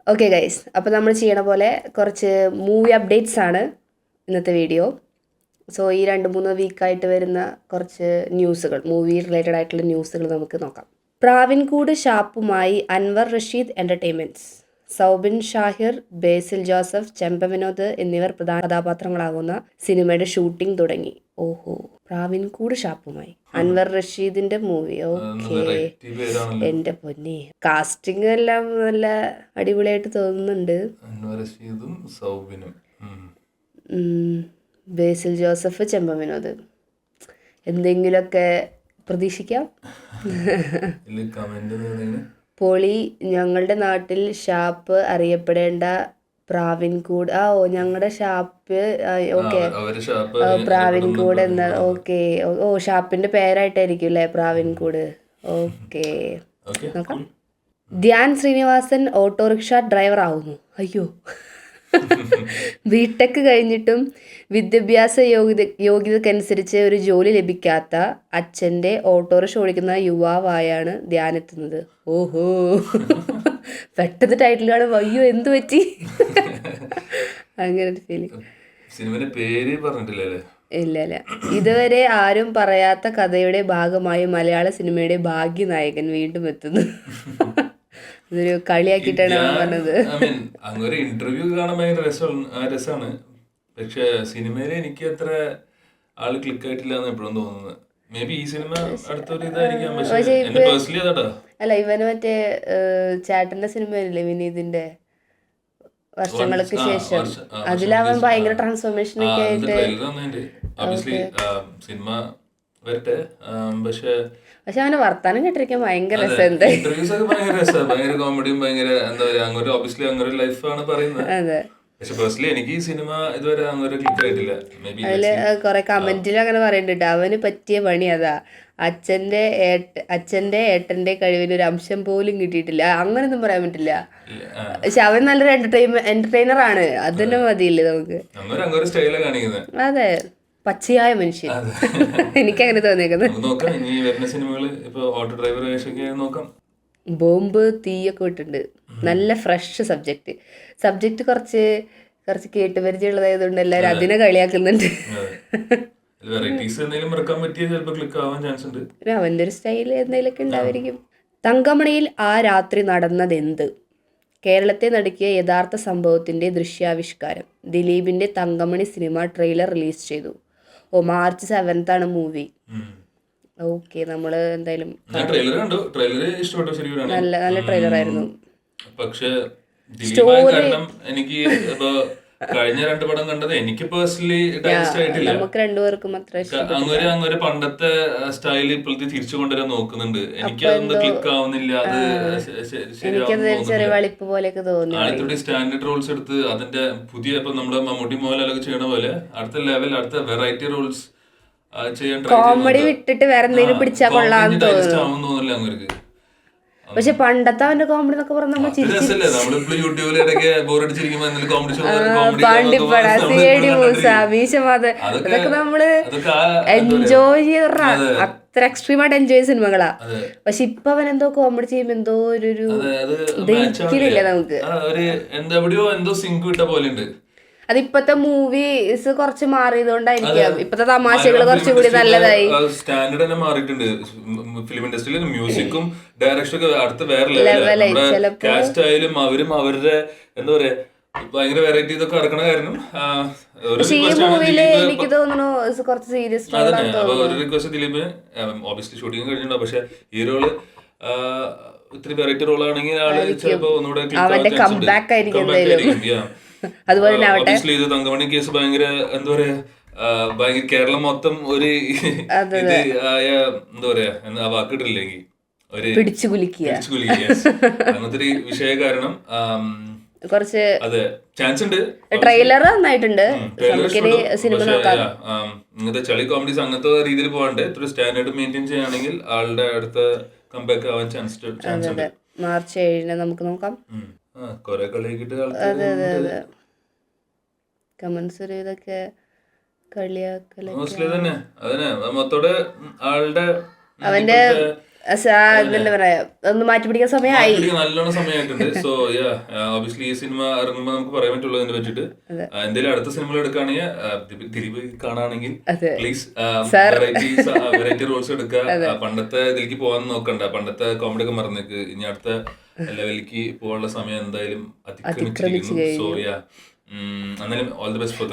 Okay guys, അപ്പോൾ നമ്മൾ ചെയ്യണ പോലെ കുറച്ച് മൂവി അപ്ഡേറ്റ്സ് ആണ് ഇന്നത്തെ വീഡിയോ. സോ ഈ 2-3 വീക്കായിട്ട് വരുന്ന കുറച്ച് ന്യൂസുകൾ, മൂവി റിലേറ്റഡ് ആയിട്ടുള്ള ന്യൂസുകൾ നമുക്ക് നോക്കാം. പ്രാവിൻകൂട് ഷാപ്പുമായി അൻവർ റഷീദ് എൻ്റർടൈൻമെൻറ്റ്സ്. സൗബിൻ ഷാഹിർ, ബേസിൽ ജോസഫ്, ചെമ്പ വിനോദ് എന്നിവർ പ്രധാന കഥാപാത്രങ്ങളാകുന്ന സിനിമയുടെ ഷൂട്ടിംഗ് തുടങ്ങി. ഓഹോ, പ്രാവിൻകൂട് ഷാപ്പുമായി അൻവർ റഷീദിന്റെ മൂവി. ഓക്കെ, എന്റെ പൊന്നെ, കാസ്റ്റിംഗ് എല്ലാം നല്ല അടിപൊളിയായിട്ട് തോന്നുന്നുണ്ട്. ബേസിൽ ജോസഫ്, ചെമ്പ വിനോദ്, എന്തെങ്കിലുമൊക്കെ പ്രതീക്ഷിക്കാം. പൊളി. ഞങ്ങളുടെ നാട്ടിൽ ഷാപ്പ് അറിയപ്പെടേണ്ട പ്രാവിൻകൂട്. ഞങ്ങളുടെ ഷാപ്പ്. ഓക്കെ, പ്രാവിൻകൂട് എന്ന. ഓക്കെ, ഷാപ്പിന്റെ പേരായിട്ടായിരിക്കും അല്ലേ പ്രാവിൻകൂട്. ഓക്കെ, നോക്കാം. ധ്യാൻ ശ്രീനിവാസൻ ഓട്ടോറിക്ഷ ഡ്രൈവർ ആവുന്നു. അയ്യോ, ബിടെക് കഴിഞ്ഞിട്ടും വിദ്യാഭ്യാസ യോഗ്യതക്കനുസരിച്ച് ഒരു ജോലി ലഭിക്കാത്ത അച്ഛൻ്റെ ഓട്ടോറിക്ഷ ഓടിക്കുന്ന യുവാവായാണ് ധ്യാൻ എത്തുന്നത്. ഓഹോ, പെട്ടെന്ന് ടൈറ്റിൽ കാണും, അയ്യോ എന്ത് പറ്റി, അങ്ങനെ ഒരു ഫീലിംഗ്. സിനിമയുടെ പേര് പറഞ്ഞിട്ടില്ലല്ലേ? ഇല്ല. ഇതുവരെ ആരും പറയാത്ത കഥയുടെ ഭാഗമായി മലയാള സിനിമയുടെ ഭാഗ്യനായകൻ വീണ്ടും എത്തുന്നു. ഇതൊരു കളിയാക്കിയിട്ടാണ് പറഞ്ഞത്. അങ്ങനെ ഇന്റർവ്യൂ കാണാൻ ഭയങ്കര രസമാണ്. പക്ഷെ സിനിമയില് എനിക്ക് അത്ര ആള് ക്ലിക്ക് ആയിട്ടില്ല എന്ന് എപ്പോഴും തോന്നുന്നത്. മേ ബി ഈ സിനിമ അടുത്തൊരു ഇതായിരിക്കാം. പക്ഷേ എന്റെ പേഴ്സണലി അതാ. അല്ല, ഇവന് മറ്റേ ചേട്ടന്റെ സിനിമയില്ലേ വിനീതിന്റെ വർഷങ്ങൾക്ക് ശേഷം, അതിലവൻ ഭയങ്കര ട്രാൻസ്ഫോർമേഷൻ ഒക്കെ ആയിട്ട് സിനിമ വരട്ടെ. പക്ഷെ അവന്റെ വർത്താനം കേട്ടിരിക്കാൻ ഭയങ്കര രസമുണ്ട്. ഭയങ്കര കോമഡിയും ഭയങ്കര എന്താ പറയാ, അങ്ങനെ ഒബ്വിയസ്ലി അങ്ങനെ ഒരു ലൈഫാണ് പറയുന്നത്. അതെ, പക്ഷെ പേഴ്സണലി എനിക്ക് ഈ സിനിമ ഇതുവരെ അങ്ങനെ ക്ലിക്ക് ആയിട്ടില്ല. അതില് കുറെ കമന്റിൽ അങ്ങനെ പറയുന്നുണ്ട്, അവന് പറ്റിയ പണി അതാ, അച്ഛന്റെ ഏട്ടന്റെ കഴിവിന് ഒരു അംശം പോലും കിട്ടിയിട്ടില്ല. അങ്ങനൊന്നും പറയാൻ പറ്റില്ല. പക്ഷെ അവൻ നല്ലൊരു എന്റർടൈനർ ആണ്, അതിന് മതിയില്ലേ നമുക്ക്. അതെ, പച്ചയായ മനുഷ്യൻ. എനിക്കങ്ങനെ തോന്നിയേക്കുന്നത്. ബോംബ് തീയൊക്കെ വിട്ടിട്ടുണ്ട്. നല്ല ഫ്രഷ് സബ്ജക്റ്റ് കുറച്ച് കേട്ടുപരിചയമുള്ളതായതുകൊണ്ട് എല്ലാവരും അതിനെ കളിയാക്കുന്നുണ്ട്. അവന്റെ ഒരു സ്റ്റൈൽ എന്തെങ്കിലുമൊക്കെ ഉണ്ടാവായിരിക്കും. തങ്കമണിയിൽ ആ രാത്രി നടന്നതെന്ത്? കേരളത്തെ നടുക്കിയ യഥാർത്ഥ സംഭവത്തിന്റെ ദൃശ്യാവിഷ്കാരം. ദിലീപിന്റെ തങ്കമണി സിനിമ ട്രെയിലർ റിലീസ് ചെയ്തു. മാർച്ച് 7th ആണ് മൂവി. ഓക്കെ, നമ്മള് എന്തായാലും നല്ല ട്രെയിലർ ആയിരുന്നു. പക്ഷേ സ്റ്റോറി എനിക്ക് കഴിഞ്ഞ 2 പടം കണ്ടത് എനിക്ക് പേഴ്സണലി ഡൈജസ്റ്റ് ആയിട്ടില്ല. നമുക്ക് രണ്ടുപേർക്കും അത്ര അങ്ങനെ പണ്ടത്തെ സ്റ്റൈൽ ഇപ്പോഴത്തെ തിരിച്ചു കൊണ്ടുവരാൻ നോക്കുന്നുണ്ട്. എനിക്ക് അതൊന്നും ക്ലിക്ക് ആവുന്നില്ല. അത് ചെറിയ വളിപ്പ് പോലെയൊക്കെ തോന്നി. ആദ്യത്തെ സ്റ്റാൻഡേർഡ് റോൾസ് എടുത്ത് അതിന്റെ പുതിയ ഇപ്പൊ നമ്മുടെ മമ്മൂട്ടി മോഹൻലാലൊക്കെ ചെയ്യണ പോലെ അടുത്ത വെറൈറ്റി റോൾസ് ചെയ്യാൻ ട്രൈ ചെയ്യുന്നു. കോമഡി വിട്ടിട്ട് വേറെ എന്തെങ്കിലും പിടിച്ചാൽ കൊള്ളാന്ന് തോന്നുന്നില്ല അങ്ങനെ. പക്ഷെ പണ്ടത്തെ അവന്റെ കോമഡി എന്നൊക്കെ പറഞ്ഞ നമ്മൾ അതൊക്കെ നമ്മള് എൻജോയ് ചെയ്ത അത്ര എക്സ്ട്രീമായിട്ട് എൻജോയ് ചെയ്ത സിനിമകളാ. പക്ഷെ ഇപ്പൊ അവൻ എന്തോ കോമഡി ചെയ്യുമ്പോ എന്തോ ഒരു ദഹിക്കില്ല നമുക്ക്. എന്തോ സിങ്ക് വിട്ട പോലെ ഉണ്ട്. അതിപ്പത്തെ മൂവീസ് കുറച്ച് മാറിയതുകൊണ്ടായിരിക്കാം. ഇപ്പത്തെ തമാശകൾ കുറച്ചുകൂടി നല്ലതായി. സ്റ്റാൻഡേർഡ് തന്നെ മാറിയിട്ടുണ്ട് ഫിലിം ഇൻഡസ്ട്രിയിൽ. മ്യൂസിക്കും ഡയറക്ഷനും ഒക്കെ അടുത്ത വേറെ ലെവലായി. കാസ്റ്റ് ആയാലും അവരും അവരുടെ എന്താ പറയാ ഭയങ്കര വെറൈറ്റി ഇതൊക്കെ ഇറക്കണ കാരണം. എനിക്ക് തോന്നുന്നു കുറച്ച് സീരിയസ് ഒരു റിക്വസ്റ്റ് ദിലീപ് ഓബിയസ്ലി ഷൂട്ടിംഗ് കഴിഞ്ഞിട്ടുണ്ടോ, പക്ഷെ ഈ റോള് ഇത്തിരി വെറൈറ്റി റോൾ ആണെങ്കിൽ ആള് ചിലപ്പോ ഒന്നുകൂടെ അതുപോലെ ഇത് തങ്കമണി കേസ് ഭയങ്കര എന്താ പറയാ ഭയങ്കര കേരളം മൊത്തം ഒരു ഇത് ആയ എന്താ പറയാ ആ വാക്കിട്ടില്ലെങ്കിൽ ഒരു പിടിച്ചു കുലുക്കിയ അങ്ങനത്തെ ഒരു വിഷയ കാരണം കുറച്ച് അതെ ചാൻസ് ഉണ്ട്. ട്രെയിലർ നന്നായിട്ടുണ്ട്. ഇങ്ങനത്തെ ചളി കോമഡീസ് അങ്ങനത്തെ രീതിയിൽ പോകാണ്ട് ഇത്ര സ്റ്റാൻഡേർഡ് മെയിൻറ്റെയിൻ ചെയ്യുകയാണെങ്കിൽ ആളുടെ അടുത്ത കംബാക്ക് ആവാൻ ചാൻസ് ഉണ്ട്. മാർച്ച് 7 നമുക്ക് നോക്കാം. കൊറേ കളിയാക്കിട്ട് കമന്റ്സ് ഒരു ഇതൊക്കെ കളിയാക്കലൊക്കെ മോസ്റ്റ്ലി തന്നെ അതന്നെ മൊത്തോടെ ആളുടെ അവന്റെ എന്താ പറയാ ഒന്ന് മാറ്റി പിടിക്കാൻ സമയമായി, നല്ലോണം സമയമായിട്ടുണ്ട്. സോ ഒബിയസ്ലി ഈ സിനിമ ഇറങ്ങുമ്പോ നമുക്ക് പറയാൻ പറ്റുള്ളൂ അതിനെ പറ്റിട്ട്. എന്തെങ്കിലും അടുത്ത സിനിമകൾ എടുക്കുകയാണെങ്കിൽ ദിലീപ് കാണുകയാണെങ്കിൽ പ്ലീസ് വെറൈറ്റി റോൾസ് എടുക്കുക. പണ്ടത്തെ ഇതിലേക്ക് പോകാൻ നോക്കണ്ട, പണ്ടത്തെ കോമഡി ഒക്കെ മറന്നേക്ക്. ഇനി അടുത്ത ലെവലിലേക്ക് പോകാനുള്ള സമയം എന്തായാലും അതിക്രമിച്ചിരിക്കുന്നു. So all the best for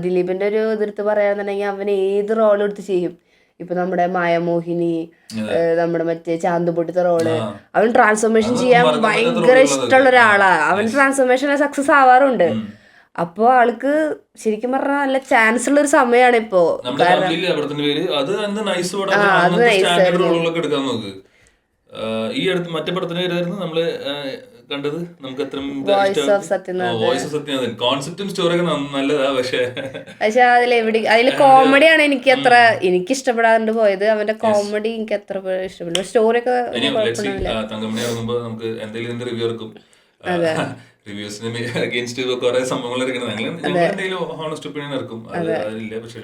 ദിലീപിന്റെ ഒരു എതിർത്ത് പറയാന്നുണ്ടെങ്കിൽ അവൻ ഏത് റോൾ എടുത്ത് ചെയ്യും. ഇപ്പൊ നമ്മുടെ മായമോഹിനി, നമ്മുടെ മറ്റേ ചാന്തുപൊട്ടിത്തെ റോള്, അവൻ ട്രാൻസ്ഫോർമേഷൻ ചെയ്യാൻ ഭയങ്കര ഇഷ്ടമുള്ള ഒരാളാ. അവൻ ട്രാൻസ്ഫോർമേഷൻ സക്സസ് ആവാറുണ്ട്. അപ്പൊ ആൾക്ക് ശരിക്കും പറഞ്ഞാൽ നല്ല ചാൻസ് ഉള്ള ഒരു സമയമാണ് ഇപ്പോ. ഈ അടുത്ത് മറ്റേ പടത്തിന് വരുമായിരുന്നു നമ്മള് കണ്ടത്. നമുക്ക് കോൺസെപ്റ്റും സ്റ്റോറിയൊക്കെ നല്ലതാ. പക്ഷെ അതില് കോമഡിയാണ് എനിക്ക് ഇഷ്ടപ്പെടാണ്ട് പോയത്. അവന്റെ കോമഡി എനിക്ക് അത്ര ഇഷ്ടപ്പെട്ടു. സ്റ്റോറിയൊക്കെ തങ്കമണി ഇറങ്ങുമ്പോ നമുക്ക് എന്തെങ്കിലും റിവ്യൂ ഇറക്കും. റിവ്യൂസിന് അഗേൻസ്റ്റ് കുറെ സംഭവങ്ങൾ ഇറക്കണം. ഹോണസ്റ്റ് ഒപ്പീനിയൻ ഇറക്കും. അതില്ല. പക്ഷെ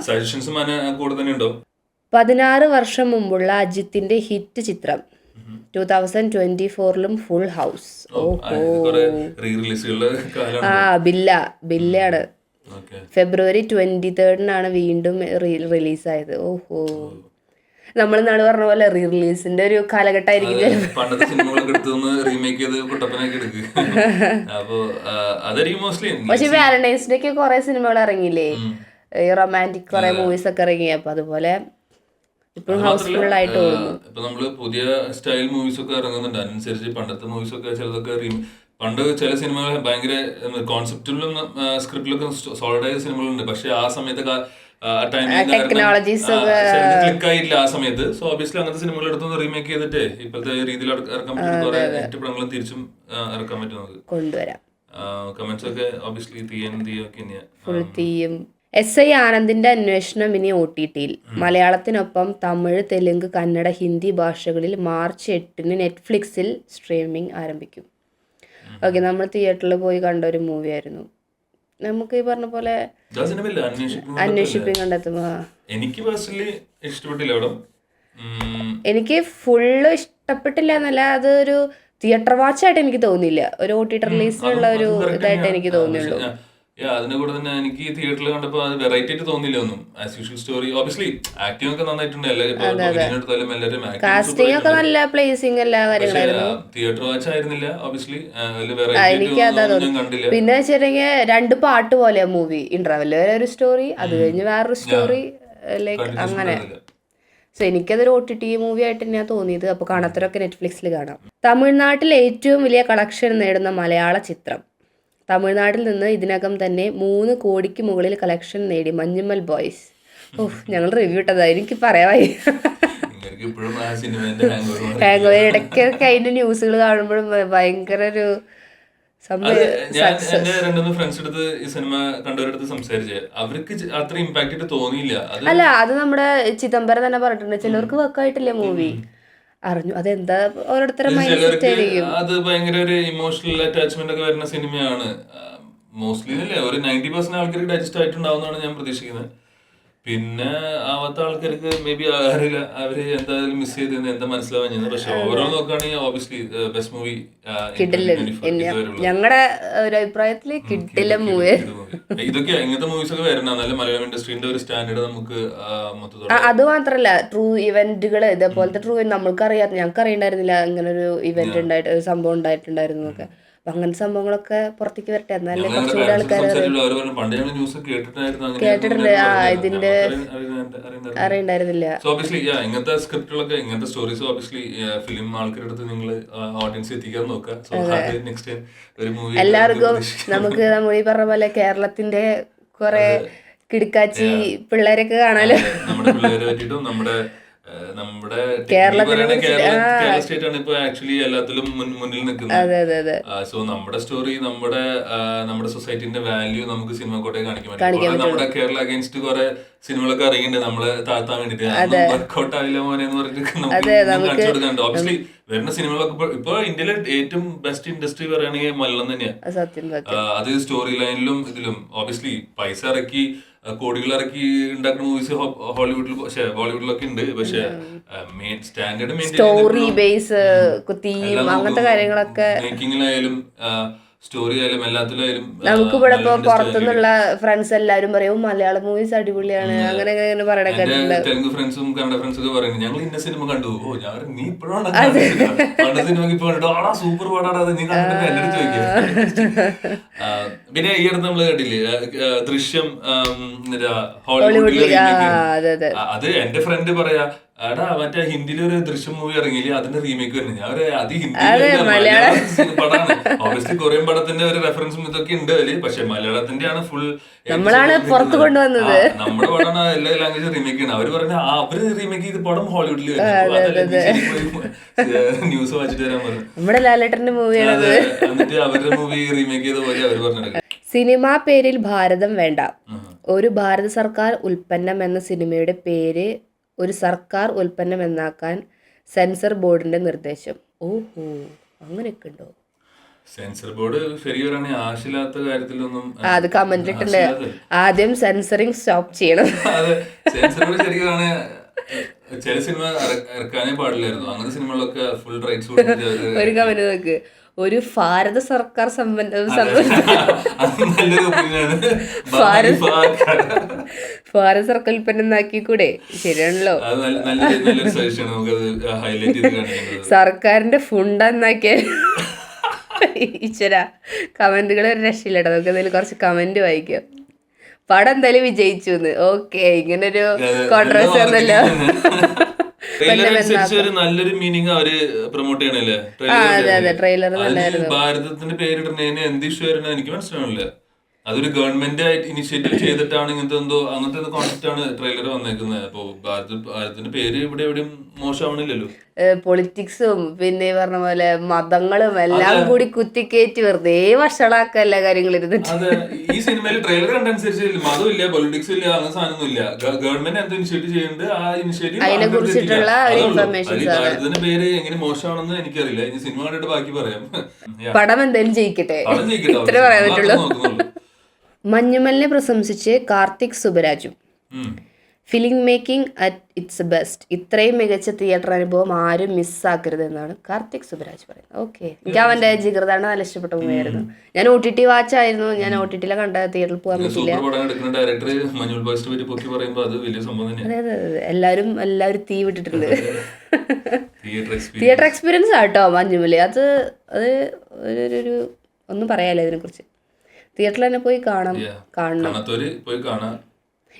സജഷൻസ് കൂടെ തന്നെ ഉണ്ടോ? 16 വർഷം മുമ്പുള്ള അജിത്തിന്റെ ഹിറ്റ് ചിത്രം 2024 ഫുൾ ഹൗസ്. ബില്ലാണ്. ഫെബ്രുവരി 23 വീണ്ടും റിലീസായത്. ഓഹോ, നമ്മൾ നാട് പറഞ്ഞ പോലെ റീ റിലീസിന്റെ ഒരു കാലഘട്ടമായിരിക്കും. പക്ഷെ വാലന്റൈൻസ് ഡേക്ക് കുറെ സിനിമകൾ ഇറങ്ങിയില്ലേ, റൊമാൻറ്റിക് കുറെ മൂവീസ് ഒക്കെ ഇറങ്ങി. അപ്പൊ അതുപോലെ ഇപ്പോഴും ഹൗസ്ഫുൾ ആയിട്ട് ഓടുന്നു. ഇപ്പൊ നമ്മള് പുതിയ സ്റ്റൈൽ മൂവീസ് ഒക്കെ ഇറങ്ങുന്നുണ്ട്. അതിനനുസരിച്ച് പണ്ടത്തെ മൂവീസ് ഒക്കെ ചിലതൊക്കെ പണ്ട് ചില സിനിമകൾ ഭയങ്കര കോൺസെപ്റ്റിലും സ്ക്രിപ്റ്റിലൊക്കെ സോളിഡ് ആയ സിനിമകളുണ്ട്. പക്ഷെ ആ സമയത്ത് ക്ലിക്കായില്ല ആ സമയത്ത്. സോ ഒബിയസ്ലി അങ്ങനത്തെ സിനിമകൾ എടുത്തൊന്ന് റീമേക്ക് ചെയ്തിട്ട് ഇപ്പോഴത്തെ രീതിയിൽ ഇറക്കാൻ പറ്റുന്ന കുറെ ഹിറ്റ് പടങ്ങളും തിരിച്ചും ഇറക്കാൻ പറ്റും നമുക്ക് കൊണ്ടുവരാം. കമന്റ്സ് ഒക്കെ ഒബിയസ്ലി തീയും. SI ആനന്ദിന്റെ അന്വേഷണം ഇനി OTT-യിൽ. മലയാളത്തിനൊപ്പം തമിഴ്, തെലുങ്ക്, കന്നഡ, ഹിന്ദി ഭാഷകളിൽ മാർച്ച് 8 നെറ്റ്ഫ്ലിക്സിൽ സ്ട്രീമിംഗ് ആരംഭിക്കും. ഓക്കെ, നമ്മൾ തിയേറ്ററിൽ പോയി കണ്ട ഒരു മൂവി ആയിരുന്നു. നമുക്ക് ഈ പറഞ്ഞ പോലെ അന്വേഷിപ്പിങ് കണ്ടെത്തുമ്പോ എനിക്ക് ഫുള്ള് ഇഷ്ടപ്പെട്ടില്ല എന്നല്ല, അതൊരു തിയേറ്റർ വാച്ചായിട്ട് എനിക്ക് തോന്നിയില്ല. ഒരു OTT റിലീസിനുള്ള ഒരു ഇതായിട്ട് എനിക്ക് തോന്നിയുള്ളൂ. അതിന്റെ കൂടെ തന്നെ എനിക്ക് തിയേറ്ററിൽ കണ്ടപ്പോ അത് വെറൈറ്റി ആയിട്ട് തോന്നില്ല ഒന്നും. As usual story. Obviously acting ഒക്കെ നന്നായിട്ടുണ്ട്. തിയേറ്റർ വാച്ച് ആയിരുന്നില്ല. ഒബിയസ്ലി കണ്ടില്ല. പിന്നെ വെച്ചിട്ടുണ്ടെങ്കിൽ 2 പാർട്ട് പോലെയാ മൂവി. ഇന്റർവെല് വരെ ഒരു സ്റ്റോറി, അത് കഴിഞ്ഞ് വേറൊരു സ്റ്റോറി, ലൈക്ക് അങ്ങനെ. സോ എനിക്കതൊരു OTT മൂവി ആയിട്ട് തന്നെയാണ് തോന്നിയത്. അപ്പോൾ കാണാത്തവരൊക്കെ നെറ്റ്ഫ്ലിക്സിൽ കാണാം. തമിഴ്നാട്ടിൽ ഏറ്റവും വലിയ കളക്ഷൻ നേടുന്ന മലയാള ചിത്രം. തമിഴ്നാട്ടിൽ നിന്ന് ഇതിനകം തന്നെ 3 കോടിക്ക് മുകളിൽ കളക്ഷൻ നേടി മഞ്ഞുമ്മൽ ബോയ്സ്. ഞങ്ങൾ റിവ്യൂ ഇട്ടതാ, എനിക്ക് പറയാമായി. ഇടയ്ക്കൊക്കെ അതിന്റെ ന്യൂസുകൾ കാണുമ്പോഴും ഭയങ്കര ഒരു അല്ല, അത് നമ്മുടെ ചിദംബരം തന്നെ പറഞ്ഞിട്ടുണ്ട്. ചിലർക്ക് വർക്കായിട്ടില്ലേ മൂവി, അറിഞ്ഞു. അതെന്താ ഓരോരുത്തരുടെ മൈൻഡ് സെറ്റ് ആയിരിക്കും. അത് ഭയങ്കര ഒരു ഇമോഷണൽ അറ്റാച്ച്മെന്റ് ഒക്കെ വരുന്ന സിനിമയാണ്. മോസ്റ്റ്ലി അല്ലേ ഒരു 90% ആൾക്കാർക്ക് ഡൈജസ്റ്റ് ആയിട്ടുണ്ടാവുന്നതാണ് ഞാൻ പ്രതീക്ഷിക്കുന്നത്. പിന്നെ ആവാത്ത ആൾക്കാർക്ക് മേ ബി അറിയില്ല, അവര് എന്തായാലും മിസ് ചെയ്ത് എന്താ മനസ്സിലാവാൻ ചെയ്യുന്നത്. പക്ഷെ ഓവറോൾ നോക്കുകയാണെങ്കിൽ ഓബിയസ്ലി ബെസ്റ്റ് മൂവി ഞങ്ങളുടെ ഒരു അഭിപ്രായത്തില് കിട്ടില്ല മൂവി. ഇതൊക്കെ ഇങ്ങനത്തെ മൂവീസ് ഒക്കെ വരണം, എന്നാലും മലയാളം ഇൻഡസ്ട്രീന്റെ ഒരു സ്റ്റാൻഡേർഡ് നമുക്ക് അത് മാത്രല്ല ട്രൂ ഇവന്റുകൾ ഇതേപോലത്തെ ട്രൂ ഞങ്ങൾക്ക് അറിയണ്ടായിരുന്നില്ല ഇങ്ങനെ ഒരു ഇവന്റ് ഉണ്ടായിട്ട് ഒരു സംഭവം ഉണ്ടായിട്ടുണ്ടായിരുന്നു ഒക്കെ. അപ്പൊ അങ്ങനത്തെ സംഭവങ്ങളൊക്കെ പുറത്തേക്ക് വരട്ടെ, എന്നാലേ കുറച്ചുകൂടി ആൾക്കാർ കേട്ടിട്ടുണ്ട്. ഇതിന്റെ അറിയണ്ടായിരുന്നില്ല. ഇങ്ങനത്തെ സ്ക്രിപ്റ്റുകളൊക്കെ ഇങ്ങനത്തെ സ്റ്റോറീസ് ഓബിയസ്ലി ഫിലിം ആൾക്കാരുടെ അടുത്ത് നിങ്ങൾ ഓഡിയൻസ് എത്തിക്കാൻ നോക്കുക. എല്ലാവർക്കും നമുക്ക് നമ്മൾ ഈ പറഞ്ഞ പോലെ കേരളത്തിന്റെ കുറെ കിടുക്കാച്ചി പിള്ളേരൊക്കെ കാണാലോ. നമ്മുടെ പിള്ളേരെ പറ്റിയിട്ടും നമ്മുടെ കേരള സ്റ്റേറ്റ് ആണ് ഇപ്പൊ ആക്ച്വലി എല്ലാത്തിലും മുന്നിൽ നിൽക്കുന്നത്. സോ നമ്മുടെ സ്റ്റോറി നമ്മുടെ സൊസൈറ്റിന്റെ വാല്യൂ നമുക്ക് സിനിമ കോട്ടെ കാണിക്കാൻ പറ്റും. നമ്മുടെ കേരള അഗേൻസ്റ്റ് കുറെ സിനിമകളൊക്കെ ഇറങ്ങിയിട്ടുണ്ട് നമ്മള് താഴ്ത്താൻ വേണ്ടിട്ട്. വർക്ക്ഔട്ട് ആവില്ല മോനെ എന്ന് പറഞ്ഞിട്ട് കാണിച്ചു കൊടുക്കാനുണ്ട്. ഓബിയസ്ലി വരുന്ന സിനിമകളൊക്കെ ഇപ്പൊ ഇന്ത്യയിലെ ഏറ്റവും ബെസ്റ്റ് ഇൻഡസ്ട്രി പറയുകയാണെങ്കിൽ മലയാളം തന്നെയാണ്. അത് സ്റ്റോറി ലൈനിലും ഇതിലും ഓബിയസ്ലി പൈസ ഇറക്കി കോടികൾ ഇറക്കി ഉണ്ടാക്കുന്ന മൂവീസ് ഹോളിവുഡിൽ പക്ഷേ ബോളിവുഡിലൊക്കെ ഉണ്ട്. പക്ഷെ main standard story base theme അങ്ങനത്തെ കാര്യങ്ങളൊക്കെ മേക്കിങ്ങിലായാലും സ്റ്റോറി ആയാലും എല്ലാത്തിലായാലും നമുക്ക് ഇവിടെ ഇപ്പൊ പുറത്തുനിന്നുള്ള ഫ്രണ്ട്സ് എല്ലാരും പറയും മലയാളം മൂവീസ് അടിപൊളിയാണ് അങ്ങനെ അങ്ങനെ പറയണൊക്കെ. തെലുങ്ക് ഫ്രണ്ട്സും കന്നഡ ഫ്രണ്ട്സും ഒക്കെ പറയുന്നത് ഞങ്ങൾ ഇന്ന സിനിമ കണ്ടു. ഓ ഞാൻ നീ ഇപ്പോഴാണ് സിനിമ ഇപ്പൊ കണ്ടു, ആടാ സൂപ്പർ പാടാടാ നീ കണ്ടിട്ട് എന്നോട് ചോദിക്കുക. പിന്നെ ഈ അടുത്ത് നമ്മള് കേട്ടില്ലേ ദൃശ്യം ഹോളിവുഡിലെ റീമേക്ക്. അത് എന്റെ ഫ്രണ്ട് പറയാ എടാ മറ്റേ ഹിന്ദിയിൽ ഒരു ദൃശ്യം മൂവി ഇറങ്ങിയില്ലേ അതിന്റെ റീമേക്ക് വരുന്നത്. ഞാൻ അത് ഹിന്ദി പടമാണ്. ഓബിയസ്ലി കൊറിയൻ പടത്തിന്റെ ഒരു റെഫറൻസും ഇതൊക്കെ ഉണ്ട് അതില്. പക്ഷെ മലയാളത്തിന്റെ ആണ് ഫുൾ നമ്മളാണ് പുറത്തു കൊണ്ടുവന്നത്. നമ്മുടെ പടമാണ് എല്ലാ ലാംഗ്വേജും റീമേക്ക് ചെയ്യണം. അവര് പറഞ്ഞ അവര് റീമേക്ക് ചെയ്ത് പടം ഹോളിവുഡിൽ ന്യൂസ് വായിച്ചിട്ട് വരാൻ പറഞ്ഞു. നമ്മുടെ ലാലേട്ടന്റെ മൂവിയാണ്. എന്നിട്ട് അവരുടെ മൂവി റീമേക്ക് ചെയ്ത പോലെ അവര് പറഞ്ഞത്. സിനിമാ പേരിൽ ഭാരതം വേണ്ട, ഒരു ഭാരത സർക്കാർ ഉൽപ്പന്നം എന്ന സിനിമയുടെ പേര് ഒരു സർക്കാർ ഉൽപ്പന്നം എന്നാക്കാൻ സെൻസർ ബോർഡിന്റെ നിർദ്ദേശം. ഓഹോ, അങ്ങനെയൊക്കെ ഉണ്ടോ? സെൻസർ ബോർഡ് ശരിയാണ് ആശയില്ലാത്ത കാര്യത്തിലൊന്നും. അത് കമന്റിലിട്ടുണ്ട്, ആദ്യം സെൻസറിങ് സ്റ്റോപ്പ് ചെയ്യണം. അതെ, സെൻസർ ബോർഡ് ശരിയാണ്. ചില സിനിമ ഇറക്കാനേ പാടില്ലായിരുന്നു. അങ്ങനത്തെ സിനിമകളൊക്കെ ഫുൾ റൈറ്റ്സ് കൊടുത്തിട്ട് ഒരു കമന്റ് നോക്ക്, ഒരു ഭാരത സർക്കാർ ഭാരത സർക്കാർ ഉൽപ്പന്നം ആക്കി കൂടെ? ശരിയാണല്ലോ, സർക്കാരിന്റെ ഫുണ്ടെന്നാക്കിയ ഈശ്വര. കമന്റുകൾ ഒരു രക്ഷയില്ലട്ടോ. നമുക്ക് എന്തായാലും കുറച്ച് കമന്റ് വായിക്കാം. പടം എന്തായാലും വിജയിച്ചു എന്ന്. ഓക്കെ, ഇങ്ങനൊരു കോൺട്രവേഴ്സി ഒന്നല്ലോ. നല്ലൊരു മീനിങ് അവര് പ്രൊമോട്ട് ചെയ്യണല്ലേ ട്രെയിലർ. ഭാരതത്തിന്റെ പേരിടുന്നതിന് എന്ത് ഇഷ്യൂ ആയിരുന്നു എനിക്ക് മനസ്സിലാവില്ല. അതൊരു ഗവൺമെന്റ് ആയിട്ട് ഇനിഷ്യേറ്റീവ് ചെയ്തിട്ടാണ് ഇങ്ങനത്തെ എന്തോ അങ്ങനത്തെ കോൺസെപ്റ്റ് ആണ് ട്രെയിലർ വന്നേക്കുന്നത്. അപ്പൊ ഭാരതത്തിന്റെ പേര് ഇവിടെ എവിടെയും മോശമാവണില്ലല്ലോ. പൊളിറ്റിക്സും പിന്നെ പറഞ്ഞ പോലെ മതങ്ങളും എല്ലാം കൂടി കുത്തിക്കയറ്റി വെറുതെ വഷളാക്കല്ല കാര്യങ്ങൾ ഇരുന്നിട്ട്. അതെ, ഈ സിനിമയിൽ ട്രെയിലർ കണ്ടനുസരിച്ച് മതം ഇല്ല, പൊളിറ്റിക്സ് ഇല്ല, അങ്ങനെ സാധനമൊന്നും ഇല്ല. ഗവൺമെന്റ് എന്തോ ഇനിഷ്യേറ്റീവ് ചെയ്യുന്നുണ്ട്, ആ ഇനിഷ്യേറ്റീവ് അതിനെ കുറിച്ചിട്ടുള്ള ഇൻഫർമേഷൻസ്. ഭാരതത്തിന്റെ പേര് എങ്ങനെ മോശമാണെന്ന് എനിക്കറിയില്ല. ഇനി സിനിമ കണ്ടിട്ട് ബാക്കി പറയാം. പടം എന്തായാലും ജയിക്കട്ടെ, ഇത്ര പറയാൻ പറ്റുള്ളൂ. മഞ്ഞുമലിനെ പ്രശംസിച്ച് കാർത്തിക് സുബരാജും. Film making at its best, ഇത്രയും മികച്ച തിയേറ്റർ അനുഭവം ആരും മിസ്സാക്കരുത് എന്നാണ് കാർത്തിക് സുബരാജ് പറയുന്നത്. ഓക്കെ, എനിക്ക് അവന്റെ ജിഗർദാണ് നല്ല ഇഷ്ടപ്പെട്ട മൂവിയായിരുന്നു. ഞാൻ OTT വാച്ചായിരുന്നു. ഞാൻ OTT കണ്ട, തിയേറ്ററിൽ പോകാൻ പറ്റില്ല. അതെ അതെ അതെ, എല്ലാവരും തീ വിട്ടിട്ടുണ്ട്. തിയേറ്റർ എക്സ്പീരിയൻസ് ആട്ടോ മഞ്ഞുമലി. അത് ഒരു ഒന്നും പറയാലോ ഇതിനെ കുറിച്ച്. തിയേറ്ററിൽ തന്നെ പോയി കാണണം.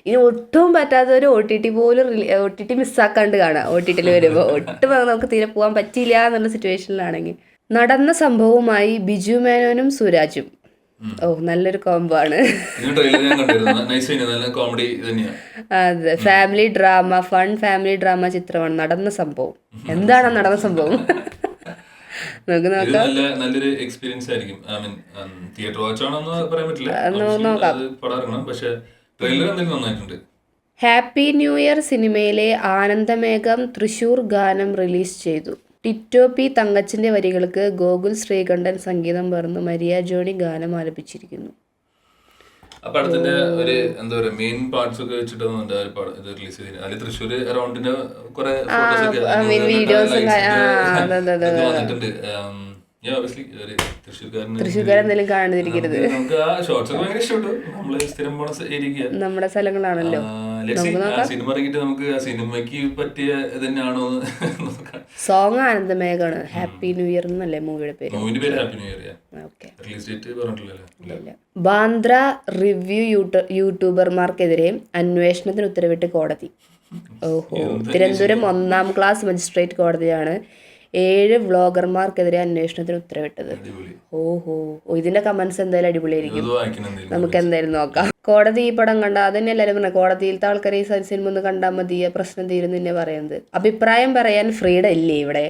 ഇനി ഒട്ടും പറ്റാത്തവര് OTT മിസ്സാക്കാണ്ട് കാണാം. OTT വരുമ്പോൾ ഒട്ടും നമുക്ക് തീരെ പോകാൻ പറ്റില്ല എന്നുള്ള സിറ്റുവേഷനിലാണെങ്കിൽ. നടന്ന സംഭവവുമായി ബിജു മേനോനും സുരാജും. ഓ, നല്ലൊരു കോംബോ ആണ്. അതെ, family drama, fun family drama ചിത്രമാണ് നടന്ന സംഭവം. എന്താണ് നടന്ന സംഭവം? നല്ലൊരു എക്സ്പീരിയൻസ് ആയിരിക്കും. തിയേറ്റർ വാച്ച് ആണെന്ന് പറയാൻ പറ്റില്ല, പക്ഷേ ട്രെയിലർ എന്തെങ്കിലും നന്നായിട്ടുണ്ട്. ഹാപ്പി ന്യൂ ഇയർ സിനിമയിലെ ആനന്ദമേഘം തൃശൂർ ഗാനം റിലീസ് ചെയ്തു. ടിറ്റോ പി തങ്കച്ചിന്റെ വരികൾക്ക് ഗോകുൽ ശ്രീകണ്ഠൻ സംഗീതം പകർന്ന് മരിയ ജോണി ഗാനം ആലപിച്ചിരിക്കുന്നു. ആ പടത്തിന്റെ ഒരു എന്താ പറയാ മെയിൻ പാർട്സ് ഒക്കെ വെച്ചിട്ടാണ് ഇത് റിലീസ് ചെയ്തത്. അതിൽ തൃശ്ശൂർ അറൗണ്ടിന്റെ കുറെ വന്നിട്ടുണ്ട്. തൃശ്ശൂർക്കാരെന്തെങ്കിലും കാണാതിരിക്കരുത്, നമ്മുടെ സ്ഥലങ്ങളാണല്ലോ. സിനിമ ഇറങ്ങിയിട്ട് നമുക്ക് ആ സിനിമയ്ക്ക് പറ്റിയ തന്നെയാണോ. സോങ് ആനന്ദമേഘാണ്. ഹാപ്പി ന്യൂ ഇയർ എന്നല്ലേ മൂവിയുടെ പേര്? മൂവിന്റെ പേര് happy new year. Release date പറഞ്ഞിട്ടില്ലല്ലോ. ബാന്ദ്ര റിവ്യൂ യൂട്യൂബർമാർക്കെതിരെ അന്വേഷണത്തിന് ഉത്തരവിട്ട് കോടതി. ഓഹോ, തിരുവനന്തപുരം 1ാം ക്ലാസ് മജിസ്ട്രേറ്റ് കോടതിയാണ് 7 വ്ളോഗർമാർക്കെതിരെ അന്വേഷണത്തിന് ഉത്തരവിട്ടത്. ഓഹോ, ഇതിന്റെ കമന്റ്സ് എന്തായാലും അടിപൊളിയായിരിക്കും. നമുക്ക് എന്തായാലും നോക്കാം. കോടതി ഈ പടം കണ്ട അതന്നെ എല്ലാവരും പറഞ്ഞത്. കോടതിയിലത്തെ ആൾക്കാർ ഈ സിനിമ ഒന്ന് കണ്ടാൽ മതി, പ്രശ്നം തീരുന്നു തന്നെ പറയുന്നത്. അഭിപ്രായം പറയാൻ ഫ്രീഡം ഇല്ലേ ഇവിടെ?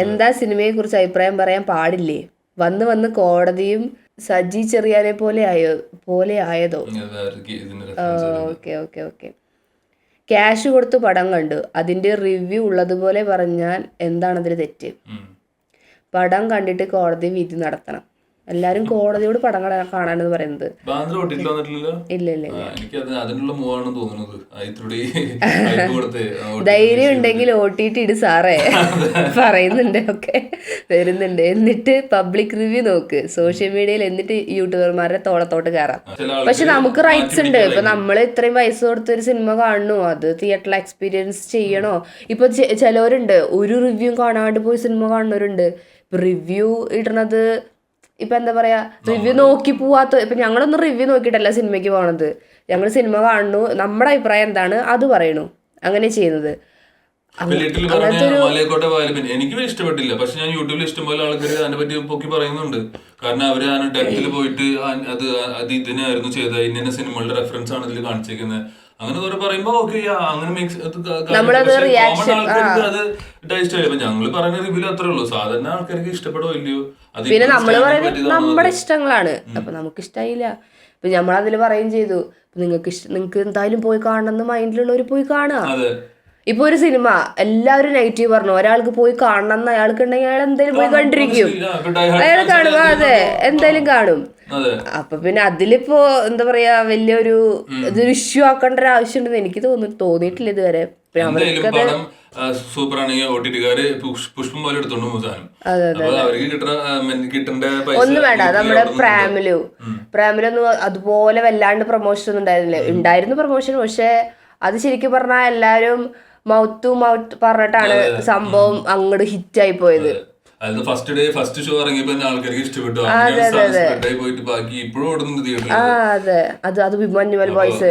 എന്താ സിനിമയെ കുറിച്ച് അഭിപ്രായം പറയാൻ പാടില്ലേ? വന്ന് കോടതിയും സജി ചെറിയാനെ പോലെ ആയതോ? Okay okay okay. ക്യാഷ് കൊടുത്ത് പടം കണ്ടു, അതിൻ്റെ റിവ്യൂ ഉള്ളതുപോലെ പറഞ്ഞാൽ എന്താണ് അതിൽ തെറ്റ്? പടം കണ്ടിട്ട് കോടതി വിധി നടത്തണം. എല്ലാരും കോടതിയോട് പടം കാണാനെന്ന് പറയുന്നത്. ബാന്ദ്ര OTT വന്നിട്ടില്ലല്ലോ. ഇല്ല ഇല്ല എനിക്ക് അതിനുള്ള മൂവാണെന്ന് തോന്നുന്നത്. ധൈര്യം ഉണ്ടെങ്കിൽ OTT ഇട് സാറേ, പറയുന്നുണ്ട് ഒക്കെ വരുന്നുണ്ട്. എന്നിട്ട് പബ്ലിക് റിവ്യൂ നോക്ക് സോഷ്യൽ മീഡിയയിൽ, എന്നിട്ട് യൂട്യൂബർമാരുടെ തോളത്തോട്ട് കയറാം. പക്ഷെ നമുക്ക് റൈറ്റ്സ് ഉണ്ട്. ഇപ്പൊ നമ്മൾ ഇത്രയും പൈസ കൊടുത്ത് ഒരു സിനിമ കാണണോ, അത് തിയേറ്ററിൽ എക്സ്പീരിയൻസ് ചെയ്യണോ. ഇപ്പൊ ചിലവരുണ്ട് ഒരു റിവ്യൂ കാണാണ്ട് പോയി സിനിമ കാണുന്നവരുണ്ട്. ഇപ്പൊ റിവ്യൂ ഇടണത് ഇപ്പം എന്താ പറയുക, റിവ്യൂ നോക്കി പോവാത്ത. ഇപ്പം ഞങ്ങളൊന്നും റിവ്യൂ നോക്കിയിട്ടല്ല സിനിമയ്ക്ക് പോകണത്. ഞങ്ങൾ സിനിമ കാണുന്നു, നമ്മുടെ അഭിപ്രായം എന്താണ് അത് പറയണു, അങ്ങനെ ചെയ്യുന്നത്. എനിക്ക് ഇഷ്ടപ്പെട്ടില്ല. പക്ഷെ ഞാൻ യൂട്യൂബിൽ ഇഷ്ടംപോലെ ആൾക്കാർ അതിനെ പറ്റി പൊക്കി പറയുന്നുണ്ട്. കാരണം അവര് ആ ഡെപ്തിൽ പോയിട്ട് അത് ഇതിനായിരുന്നു ചെയ്തത്, ഇന്ന സിനിമകളുടെ റെഫറൻസ് ആണ് ഇതിൽ കാണിച്ചിരിക്കുന്നത്, അങ്ങനെ കുറെ പറയുമ്പോ ഓക്കെ അങ്ങനെ അത് ടേസ്റ്റ് ആയി. ഞങ്ങള് പറയുന്ന റിവ്യൂ അത്രേ ഉള്ളൂ. സാധാരണ ആൾക്കാർക്ക് ഇഷ്ടപ്പെടുവോ ഇല്ലയോ, പിന്നെ നമ്മള് പറയുന്നത് നമ്മുടെ ഇഷ്ടങ്ങളാണ്. അപ്പൊ നമുക്ക് ഇഷ്ടമായില്ല, ഇപ്പൊ നമ്മളതിൽ പറയും ചെയ്തു. നിങ്ങൾക്ക് എന്തായാലും പോയി കാണണമെന്ന് മൈൻഡിലുള്ളവർ പോയി കാണുക. ഇപ്പൊ ഒരു സിനിമ എല്ലാവരും നെഗറ്റീവ് പറഞ്ഞു, ഒരാൾക്ക് പോയി കാണണം എന്ന് അയാൾക്ക് ഉണ്ടെങ്കിൽ അയാൾ എന്തായാലും പോയി കണ്ടിരിക്കും, അയാൾ കാണും. അതെ, എന്തായാലും കാണും. അപ്പൊ പിന്നെ അതിലിപ്പോ എന്താ പറയാ വലിയൊരു ഇതൊരു ഇഷ്യൂ ആക്കേണ്ട ഒരു ആവശ്യമുണ്ടെന്ന് എനിക്ക് തോന്നിയിട്ടില്ല ഇതുവരെ. സൂപ്പറാണെങ്കിൽ OTT-കാര് പുഷ്പം പോലെ എടുത്തോണ്ട് പോകും. അവർക്ക് കിട്ടേണ്ട ഒന്നും വേണ്ട. നമ്മുടെ പ്രാമിലൊന്നും അതുപോലെ വല്ലാണ്ട് പ്രൊമോഷൻ ഒന്നും ഉണ്ടായിരുന്നു പ്രൊമോഷൻ. പക്ഷെ അത് ശരിക്കും പറഞ്ഞാൽ എല്ലാരും മൗത്ത് ടു മൗത്ത് പറഞ്ഞിട്ടാണ് സംഭവം അങ്ങോട്ട് ഹിറ്റായി പോയത്. ഫസ്റ്റ് ഷോ ഇറങ്ങിയപ്പോ ആൾക്കാർക്ക് ഇഷ്ടപ്പെട്ടു. അത് മഞ്ഞുമൽ ബോയ്സ്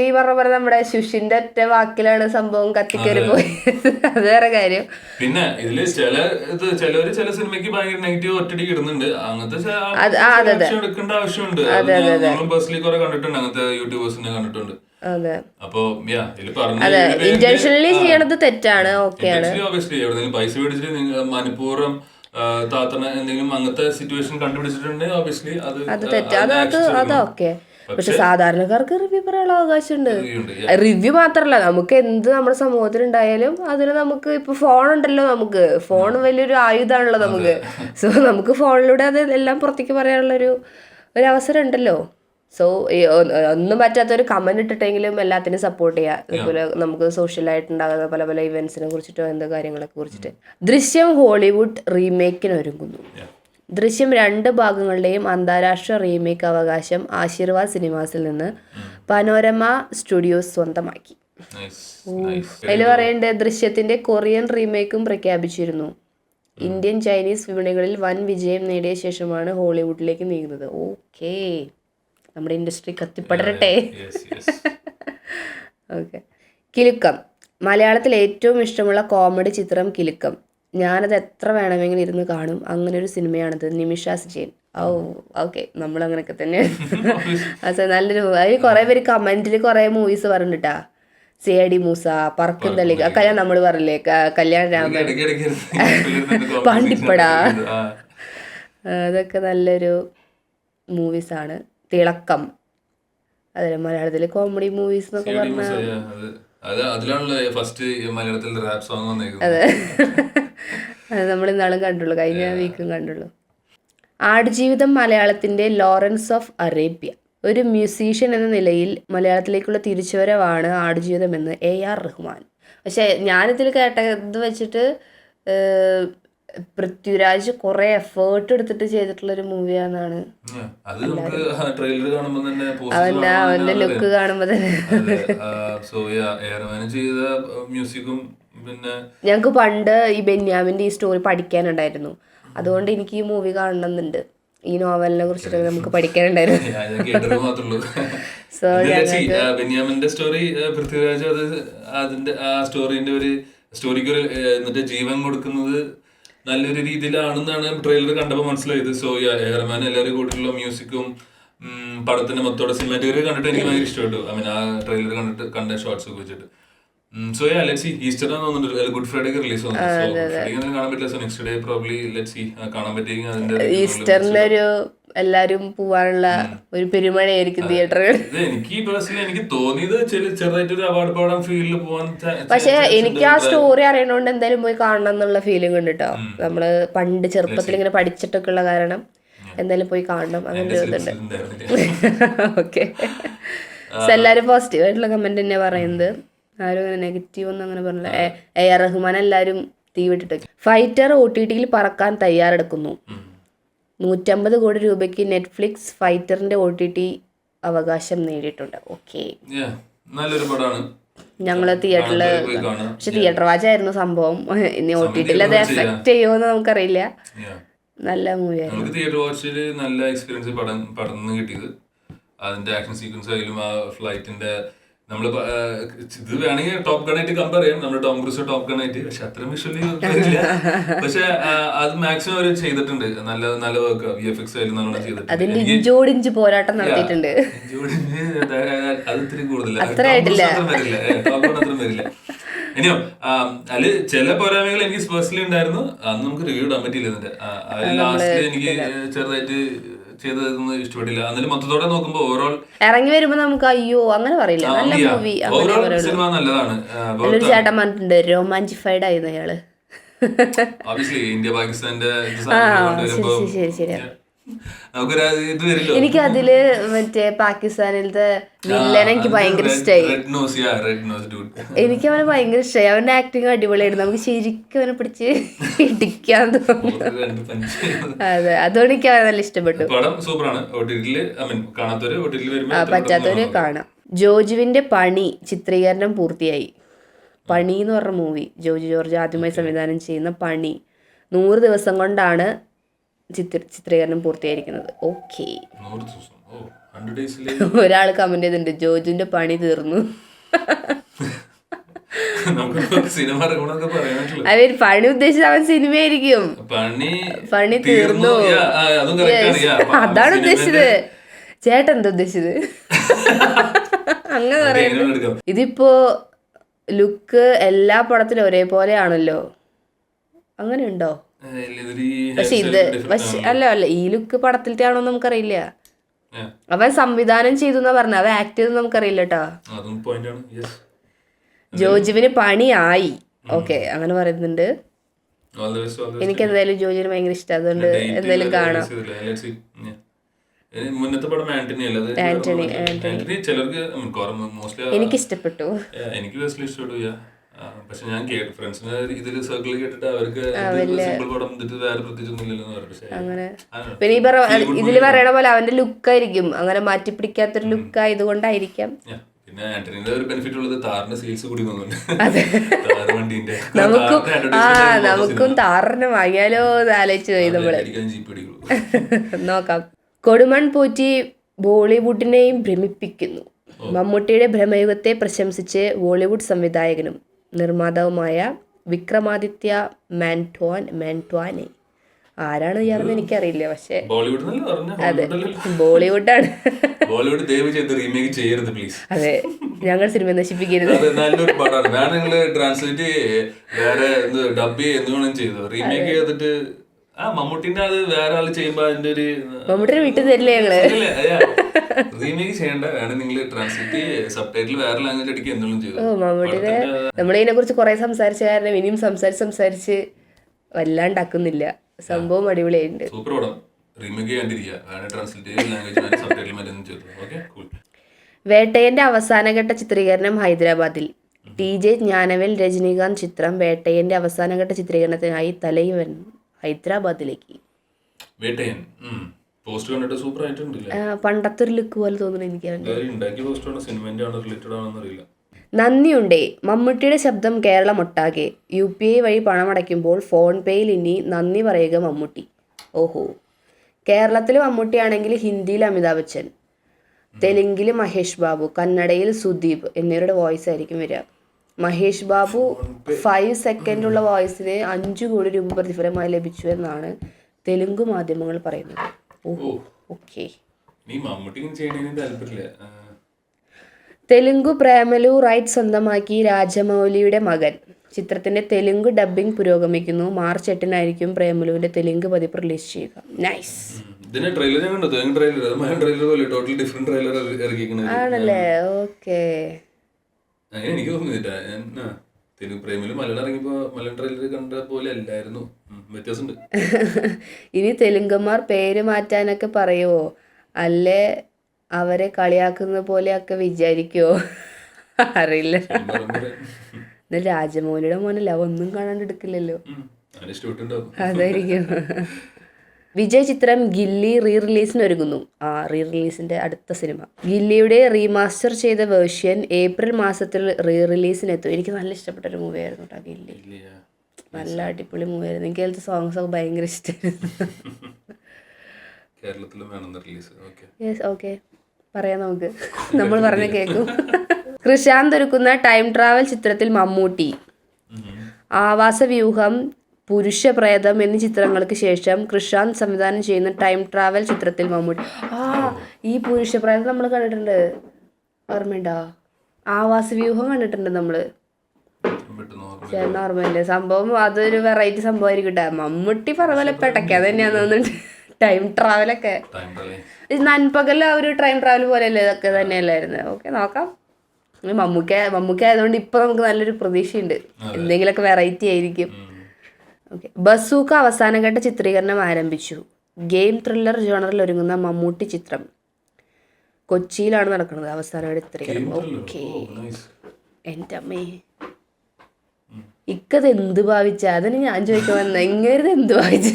ഈ പറഞ്ഞ പോലെ നമ്മുടെ ശുഷിന്റെ ഒറ്റ വാക്കിലാണ് സംഭവം കത്തിക്കേറി പോയത്. അത് വേറെ കാര്യം. പിന്നെ ഇതില് ചില സിനിമയ്ക്ക് ഭയങ്കര നെഗറ്റീവ് ഒറ്റടിക്ക് ഇടുന്നുണ്ട്. അങ്ങനത്തെ എടുക്കേണ്ട ആവശ്യമുണ്ട്. പേഴ്സണലി കുറെ കണ്ടിട്ടുണ്ട്, അങ്ങനത്തെ യൂട്യൂബേഴ്സിനെ കണ്ടിട്ടുണ്ട്. ഇന്റൻഷനലി ചെയ്യണത് തെറ്റാണ്. ഓക്കെയാണ്. പൈസ മേടിച്ചിട്ട് മനഃപൂർവ്വം താത്തണ എന്തെങ്കിലും അങ്ങനത്തെ സിറ്റുവേഷൻ കണ്ടുപിടിച്ചിട്ടുണ്ടെങ്കിൽ ഓബിയസ്ലി അത് തെറ്റാ. അത് ഓക്കെ. പക്ഷെ സാധാരണക്കാർക്ക് റിവ്യൂ പറയാനുള്ള അവകാശമുണ്ട്. റിവ്യൂ മാത്രല്ല, നമുക്ക് എന്ത് നമ്മുടെ സമൂഹത്തിൽ ഉണ്ടായാലും അതിന് നമുക്ക് ഇപ്പൊ ഫോൺ ഉണ്ടല്ലോ, നമുക്ക് ഫോൺ വലിയൊരു ആയുധമാണല്ലോ നമുക്ക്. സോ നമുക്ക് ഫോണിലൂടെ അത് എല്ലാം പുറത്തേക്ക് പറയാനുള്ള ഒരു അവസരം ഉണ്ടല്ലോ. സോ ഒന്നും പറ്റാത്തൊരു കമന്റ് ഇട്ടിട്ടെങ്കിലും എല്ലാത്തിനും സപ്പോർട്ട് ചെയ്യുക. അതുപോലെ നമുക്ക് സോഷ്യലായിട്ടുണ്ടാകുന്ന പല പല ഇവന്റ്സിനെ കുറിച്ചിട്ടോ എന്തോ കാര്യങ്ങളൊക്കെ കുറിച്ചിട്ട്. ദൃശ്യം ഹോളിവുഡ് റീമേക്കിന് ഒരുങ്ങുന്നു. ദൃശ്യം 2 ഭാഗങ്ങളുടെയും അന്താരാഷ്ട്ര റീമേക്ക് അവകാശം ആശീർവാദ് സിനിമാസിൽ നിന്ന് പനോരമ സ്റ്റുഡിയോസ് സ്വന്തമാക്കി. അതിൽ പറയേണ്ടത് ദൃശ്യത്തിന്റെ കൊറിയൻ റീമേക്കും പ്രഖ്യാപിച്ചിരുന്നു. ഇന്ത്യൻ ചൈനീസ് വിപണികളിൽ വൻ വിജയം നേടിയ ശേഷമാണ് ഹോളിവുഡിലേക്ക് നീങ്ങുന്നത്. ഓക്കേ, നമ്മുടെ ഇൻഡസ്ട്രി കത്തിപ്പടരട്ടെ. ഓക്കെ. കിലുക്കം. മലയാളത്തിൽ ഏറ്റവും ഇഷ്ടമുള്ള കോമഡി ചിത്രം കിലുക്കം. ഞാനത് എത്ര വേണമെങ്കിലും ഇരുന്ന് കാണും. അങ്ങനെ ഒരു സിനിമയാണത്. നിമിഷ സിജയൻ. ഓക്കെ, നമ്മളങ്ങനെയൊക്കെ തന്നെയാണ്. അത് നല്ലൊരു അതിൽ കുറേ പേര് കമന്റിൽ കുറേ മൂവീസ് പറഞ്ഞിട്ടാ. CID മൂസ, പറക്കും തള്ളി, കല്യാണം നമ്മൾ പറഞ്ഞില്ലേ, കല്യാണ രാമൻ, പാണ്ടിപ്പട, അതൊക്കെ നല്ലൊരു മൂവീസാണ്. തിളക്കം, അതെ മലയാളത്തിലെ കോമഡി മൂവീസ് എന്നൊക്കെ പറഞ്ഞാൽ അതെ, അത് നമ്മൾ ഇന്നാളും കണ്ടുള്ളൂ, കഴിഞ്ഞ വീക്കും കണ്ടുള്ളൂ. ആടുജീവിതം മലയാളത്തിൻ്റെ ലോറൻസ് ഓഫ് അറേബ്യ. ഒരു മ്യൂസീഷ്യൻ എന്ന നിലയിൽ മലയാളത്തിലേക്കുള്ള തിരിച്ചുവരവാണ് ആടുജീവിതം എന്ന് AR റഹ്മാൻ. പക്ഷെ ഞാനിതിൽ കേട്ടത് വെച്ചിട്ട് പൃഥ്വിരാജ് കുറെ എഫേർട്ട് എടുത്തിട്ട് ചെയ്തിട്ടുള്ളൊരു മൂവിയാണെന്നാണ്. അവന്റെ ലുക്ക് കാണുമ്പോ തന്നെ ഞങ്ങക്ക് പണ്ട് ഈ ബെന്യാമിന്റെ ഈ സ്റ്റോറി പഠിക്കാനുണ്ടായിരുന്നു. അതുകൊണ്ട് എനിക്ക് ഈ മൂവി കാണണമെന്നുണ്ട്. ഈ നോവലിനെ കുറിച്ചിട്ട് നമുക്ക് പഠിക്കാനുണ്ടായിരുന്നു. സോ ബെന്യാമിന്റെ സ്റ്റോറി പൃഥ്വിരാജ് അതിന്റെ ആ സ്റ്റോറിന്റെ ഒരു സ്റ്റോറിക്ക് എന്നിട്ട് ജീവൻ കൊടുക്കുന്നത് നല്ലൊരു രീതിയിലാണെന്നാണ് ട്രെയിലർ കണ്ടപ്പോൾ മനസ്സിലായത്. സോ റഹ്മാൻ എല്ലാവരും കൂട്ടിയുള്ള മ്യൂസിക്കും പടത്തിന്റെ മൊത്തം സിനിമാറ്റോഗ്രാഫി കണ്ടിട്ട് എനിക്ക് ഭയങ്കര ഇഷ്ടപ്പെട്ടു. ആ ട്രെയിലർ കണ്ട ഷോർട്സ് ഒക്കെ വെച്ചിട്ട്. So let's see. ഈസ്റ്ററിനാണ് തോന്നുന്നുണ്ട്, ഗുഡ് ഫ്രൈഡേ റിലീസ് കാണാൻ പറ്റില്ല. So next day probably let's see കാണാൻ പറ്റിയെങ്കിൽ അതിന്റെ ഈസ്റ്ററിനൊരു എല്ലാരും പോവാനുള്ള ഒരു പെരുമഴയായിരിക്കും തിയേറ്ററുകൾ. എനിക്ക് തോന്നിയത് ചെറുതായിട്ട് ഒരു അവാർഡ് പാടാൻ ഫീൽഡിൽ പോവാൻ. പക്ഷെ എനിക്ക് ആ സ്റ്റോറി അറിയണോണ്ട് എന്തായാലും പോയി കാണണം എന്നുള്ള ഫീലിംഗ് ഉണ്ട് കേട്ടോ. നമ്മള് പണ്ട് ചെറുപ്പത്തിൽ ഇങ്ങനെ പഠിച്ചിട്ടൊക്കെ ഉള്ള കാരണം എന്തായാലും പോയി കാണണം അങ്ങനെ എന്റെ ഒരു ഇതുണ്ട്. സിലബസിൽ ഉണ്ടായിരുന്നില്ല. ഓക്കെ. എല്ലാവരും പോസിറ്റീവ് ആയിട്ടുള്ള കമന്റ് തന്നെ പറയുന്നത്. ആരും അങ്ങനെ നെഗറ്റീവ് ഒന്നും അങ്ങനെ പറഞ്ഞില്ല. AR റഹ്മാൻ എല്ലാവരും തീ വിട്ടിട്ട്. ഫൈറ്റർ OTT-യിൽ പറക്കാൻ തയ്യാറെടുക്കുന്നു. 150 കോടി രൂപയ്ക്ക് നെറ്റ്ഫ്ലിക്സ് ഫൈറ്ററിന്റെ OTT അവകാശം നേടിയിട്ടുണ്ട്. ഓക്കെ, Yeah, നല്ലൊരു പടമാണ്. ഞങ്ങള് തിയേറ്ററിൽ, പോയി കാണാം. പക്ഷെ തിയേറ്റർ വാച്ചായിരുന്നു സംഭവം. ഇനി OTT-ൽ അത് എഫക്ട് ചെയ്യുമോന്ന് നമുക്കറിയില്ല. Yeah. നല്ല മൂവിയായിരുന്നു. നമുക്ക് തിയേറ്റർ വാച്ചിൽ നല്ല എക്സ്പീരിയൻസ് പടന്ന് കിട്ടിയത്. അതിന്റെ ആക്ഷൻ സീക്വൻസ് ആയാലും ആ ഫ്ലൈറ്റിന്റെ നമ്മള് ഇത് വേണമെങ്കിൽ ടോപ്പ് ഗണായിട്ട് കമ്പയർ ചെയ്യാം. നമ്മുടെ ടോം ക്രൂസ് ടോപ്പ് ഗണായിട്ട്, പക്ഷെ അത്ര വിഷ്വലി വരില്ല. പക്ഷെ അത് മാക്സിമം അവർ ചെയ്തിട്ടുണ്ട്. നല്ല നല്ല വർക്ക് VFX ആയാലും നല്ലോണം ചെയ്തിട്ടുണ്ട്. അതിന്റെ ഇഞ്ചോടിഞ്ച് പോരാട്ടം നടത്തിയിട്ടുണ്ട്. അത് ഇത്തിരി കൂടുതൽ അത്ര വരില്ല. ഇനിയോ അതില് ചില പോരായ്മകൾ എനിക്ക് പേഴ്സണലി ഉണ്ടായിരുന്നു. അന്ന് നമുക്ക് റിവ്യൂ ഇടാൻ പറ്റിയില്ല. ഇതിന്റെ ലാസ്റ്റില് എനിക്ക് ചെറുതായിട്ട് ചെയ്തതൊന്നും ഇഷ്ടപ്പെട്ടില്ല. എന്നാലും മൊത്തത്തോടെ നോക്കുമ്പോൾ ഓവറോൾ ഇറങ്ങി വരുമ്പോ നമുക്ക് അയ്യോ അങ്ങനെ പറയില്ല, നല്ല മൂവി. സിനിമ നല്ലതാണ്. ഒരു ചേട്ടൻ പറഞ്ഞിട്ടുണ്ട് റൊമാൻറ്റിഫൈഡ് ആയിരുന്നു അയാള്. ഒബ്വിയസ്ലി ഇന്ത്യ പാകിസ്ഥാന്റെ ശരി. നമുക്കൊരു ഇത് വരില്ലോ. എനിക്ക് അതില് മറ്റേ പാകിസ്ഥാനിലത്തെ വില്ലനെ എനിക്ക് ഭയങ്കര ഇഷ്ടമായി. എനിക്ക് അവനെ ഭയങ്കര ഇഷ്ടമായി. അവന്റെ ആക്ടിങ് അടിപൊളിയായിരുന്നു. നമുക്ക് ശരിക്കും അവനെ പിടിച്ച് ഇടിക്കാൻ തോന്നുന്നു. അതെ, അതുകൊണ്ട് എനിക്ക് അവനെ നല്ല ഇഷ്ടപ്പെട്ടു. പറ്റാത്തവര് കാണാം. ജോജുവിന്റെ പണി ചിത്രീകരണം പൂർത്തിയായി. പണി എന്ന് പറഞ്ഞ മൂവി ജോജു ജോർജ് ആദ്യമായി സംവിധാനം ചെയ്യുന്ന പണി 100 ദിവസം കൊണ്ടാണ് ചിത്രീകരണം പൂർത്തിയായിരിക്കുന്നത്. ഓക്കെ. ഒരാൾ കമന്റ് ചെയ്തിട്ടുണ്ട് ജോജുവിന്റെ പണി തീർന്നു. അവൻ പണി ഉദ്ദേശിച്ചത് അവൻ സിനിമയായിരിക്കും. പണി തീർന്നു, അതാണ് ഉദ്ദേശിച്ചത്. ചേട്ടൻ എന്താ ഉദ്ദേശിച്ചത്? അങ്ങനെ പറയുന്നു. ഇതിപ്പോ ലുക്ക് എല്ലാ പടത്തിലും ഒരേപോലെ ആണല്ലോ, അങ്ങനെ ഉണ്ടോ? പക്ഷെ അല്ല ഈ ലുക്ക് പടത്തിലത്തെ ആണോ നമുക്കറിയില്ല. അവൻ സംവിധാനം ചെയ്തു എന്നാ പറഞ്ഞ, അവൻ ആക്ട് ചെയ്തു നമുക്കറിയില്ല കേട്ടോ. ജോജുവിന് പണിയായി. ഓക്കെ, അങ്ങനെ പറയുന്നുണ്ട്. എനിക്ക് എന്തായാലും ജോജുവിന് ഭയങ്കര ഇഷ്ടം, അതുകൊണ്ട് എന്തായാലും കാണാം. ആന്റണി എനിക്ക് ഇഷ്ടപ്പെട്ടു. പക്ഷെ ഞാൻ ഫ്രണ്ട്സിന് ഇതിൽ സർക്കിൾ കേട്ടിട്ട് അവർക്ക് സിമ്പിൾ പടം വേറെ പ്രത്യേകിച്ചൊന്നുമില്ലെന്ന് പറഞ്ഞു. അങ്ങനെ പിന്നെ ഇതില് പറയണ പോലെ അവന്റെ ലുക്കായിരിക്കും, അങ്ങനെ മാറ്റി പിടിക്കാത്തൊരു ലുക്ക് ആയതുകൊണ്ടായിരിക്കാം. പിന്നെ ആന്റണിയുടെ ഒരു ബെനിഫിറ്റ് ഉള്ളത് താറിന്റെ സെയിൽസ് കൂടി നമുക്കും താറിന് വാങ്ങിയാലോ എന്ന് ആലോചിച്ച് പോയി നമ്മള്. നോക്കാം. കൊടുമൺ പോറ്റി ബോളിവുഡിനെയും ഭ്രമിപ്പിക്കുന്നു. മമ്മൂട്ടിയുടെ ഭ്രമയുഗത്തെ പ്രശംസിച്ച് ബോളിവുഡ് സംവിധായകനും നിർമ്മാതാവുമായ വിക്രമാദിത്യ മാൻട്വാനെ. ആരാണ് ഇയാളെന്ന് എനിക്കറിയില്ല, പക്ഷെ അതെ ബോളിവുഡാണ്. അതെ, ഞങ്ങൾ സിനിമ നശിപ്പിക്കരുത്. നല്ലൊരു പടമാണ്. വേറെ നിങ്ങൾ ട്രാൻസ്ലേറ്റ് വേറെ ഡബ് ചെയ്തു റീമേക്ക് ചെയ്തിട്ട് മമ്മൂട്ടിന്റെ അത് വേറെ ആള് ചെയ്യുമ്പോ അതിന്റെ ഒരു മമ്മൂട്ടിനെ വിട്ടു തരില്ലേ ഞങ്ങള്? റീമേക്ക് ചെയ്യണ്ട, വേണം നിങ്ങൾ ട്രാൻസ്ലേറ്റ് സബ്ടൈറ്റിൽ വേറെ ലാംഗ്വേജ് അടിക്കുക എന്തെങ്കിലും ചെയ്തു. മമ്മൂട്ടിനെ നമ്മളിതിനെ കുറിച്ച് കുറെ സംസാരിച്ച കാരണം ഇനിയും സംസാരിച്ച് വല്ലാണ്ടാക്കുന്നില്ല. സംഭവം അടിപൊളിയായിട്ടുണ്ട്. സൂപ്പർ പടം. റീമേക്ക് ചെയ്യാണ്ടിരിക്കുക, വേണം ട്രാൻസ്ലേറ്റ് ലാംഗ്വേജ് സബ്ടൈറ്റിൽ മറ്റൊന്നും ചെയ്തു. Okay, cool. വേട്ടയന്റെ അവസാനഘട്ട ചിത്രീകരണം ഹൈദരാബാദിൽ. TJ ജ്ഞാനവേൽ രജനീകാന്ത് ചിത്രം വേട്ടയന്റെ അവസാനഘട്ട ചിത്രീകരണത്തിനായി തലൈവൻ ഹൈദരാബാദിലേക്ക്. പണ്ടത്തെ ഒരു ലുക്ക് പോലെ തോന്നുന്നു എനിക്ക്. നന്ദിയുണ്ടേ. മമ്മൂട്ടിയുടെ ശബ്ദം കേരളമൊട്ടാകെ. UPI വഴി പണമടയ്ക്കുമ്പോൾ ഫോൺ പേയിൽ ഇനി നന്ദി പറയുക മമ്മൂട്ടി. ഓഹോ. കേരളത്തിൽ മമ്മൂട്ടിയാണെങ്കിൽ ഹിന്ദിയിൽ അമിതാഭ് ബച്ചൻ, തെലുങ്കിൽ മഹേഷ് ബാബു, കന്നഡയിൽ സുദീപ് എന്നിവരുടെ വോയിസ് ആയിരിക്കും വരിക. മഹേഷ് ബാബു 5 സെക്കൻഡുള്ള വോയിസിന് 5 കോടി രൂപ പ്രതിഫലമായി ലഭിച്ചു എന്നാണ് തെലുങ്ക് മാധ്യമങ്ങൾ പറയുന്നത്. ഓക്കെ. തെലുങ്കു പ്രേമലു റൈറ്റ് സ്വന്തമാക്കി രാജമൗലിയുടെ മകൻ. ചിത്രത്തിന്റെ തെലുങ്ക് ഡബ്ബിംഗ് പുരോഗമിക്കുന്നു. മാർച്ച് 8-നായിരിക്കും പ്രേമലുവിന്റെ തെലുങ്ക് പതിപ്പ് റിലീസ് ചെയ്യുക. നൈസ്. ആണല്ലേ? ഓക്കെ. എനിക്ക് തോന്നുന്നില്ല തെലുങ്ക് പ്രേമില് മലയാളം ഇറങ്ങിയപ്പോ മലയാളം ട്രെയിലർ കണ്ട പോലെ അല്ലായിരുന്നു. വ്യത്യാസമുണ്ട്. ഇനി തെലുങ്കന്മാർ പേര് മാറ്റാനൊക്കെ പറയുമോ, അല്ലേ അവരെ കളിയാക്കുന്ന പോലെയൊക്കെ വിചാരിക്കുമോ അറിയില്ല. എന്നാൽ രാജമൗലിയുടെ മോനല്ല, ഒന്നും കാണാണ്ട് എടുക്കില്ലല്ലോ. അതായിരിക്കും. വിജയ് ചിത്രം ഗില്ലി റീ റിലീസിന് ഒരുങ്ങുന്നു. റീ റിലീസിന്റെ അടുത്ത സിനിമ ഗില്ലിയുടെ റീമാസ്റ്റർ ചെയ്ത വേർഷൻ ഏപ്രിൽ മാസത്തിൽ റീ റിലീസിനെത്തും. എനിക്ക് നല്ല ഇഷ്ടപ്പെട്ട ഒരു മൂവി ആയിരുന്നു കേട്ടോ ഗില്ലി. നല്ല അടിപൊളി മൂവി ആയിരുന്നു. എനിക്ക് അതിലത്തെ സോങ്സ് ഒക്കെ ഭയങ്കര ഇഷ്ടമായിരുന്നു. ഓക്കെ പറയാം, നമുക്ക് നമ്മൾ പറഞ്ഞ കേൾക്കും. കൃഷാന്ത് ഒരുക്കുന്ന ടൈം ട്രാവൽ ചിത്രത്തിൽ മമ്മൂട്ടി. ആവാസവ്യൂഹം, പുരുഷപ്രേതം എന്നീ ചിത്രങ്ങൾക്ക് ശേഷം കൃഷാന്ത് സംവിധാനം ചെയ്യുന്ന ടൈം ട്രാവൽ ചിത്രത്തിൽ മമ്മൂട്ടി. ഈ പുരുഷപ്രേതം നമ്മൾ കണ്ടിട്ടുണ്ട്, ഓർമ്മയുണ്ടോ? ആവാസവ്യൂഹം കണ്ടിട്ടുണ്ട് നമ്മള്, ചേർന്ന ഓർമ്മയില്ലേ? സംഭവം അതൊരു വെറൈറ്റി സംഭവമായിരിക്കും കേട്ടോ. മമ്മൂട്ടി പറഞ്ഞ പോലെ പെട്ടയ്ക്ക തന്നെയാന്ന് തോന്നുന്നുണ്ട്. ടൈം ട്രാവലൊക്കെ നൻപകൽ ഒരു ടൈം ട്രാവൽ പോലെയല്ലേ, ഇതൊക്കെ തന്നെയല്ലായിരുന്നു. ഓക്കെ, നോക്കാം. മമ്മൂക്ക ആയതുകൊണ്ട് ഇപ്പൊ നമുക്ക് നല്ലൊരു പ്രതീക്ഷയുണ്ട്, എന്തെങ്കിലുമൊക്കെ വെറൈറ്റി ആയിരിക്കും. ഓക്കെ. ബസൂക്ക അവസാനഘട്ട ചിത്രീകരണം ആരംഭിച്ചു. ഗെയിം ത്രില്ലർ ജോണറിൽ ഒരുങ്ങുന്ന മമ്മൂട്ടി ചിത്രം കൊച്ചിയിലാണ് നടക്കുന്നത് അവസാനഘട്ട ചിത്രീകരണം. ഓക്കെ. എൻ്റെ അമ്മേ, ഇക്കത് എന്ത് ഭാവിച്ച, അതിന് ഞാൻ ചോദിക്കാൻ വന്ന ഇങ്ങനെ എന്ത് ഭാവിച്ച.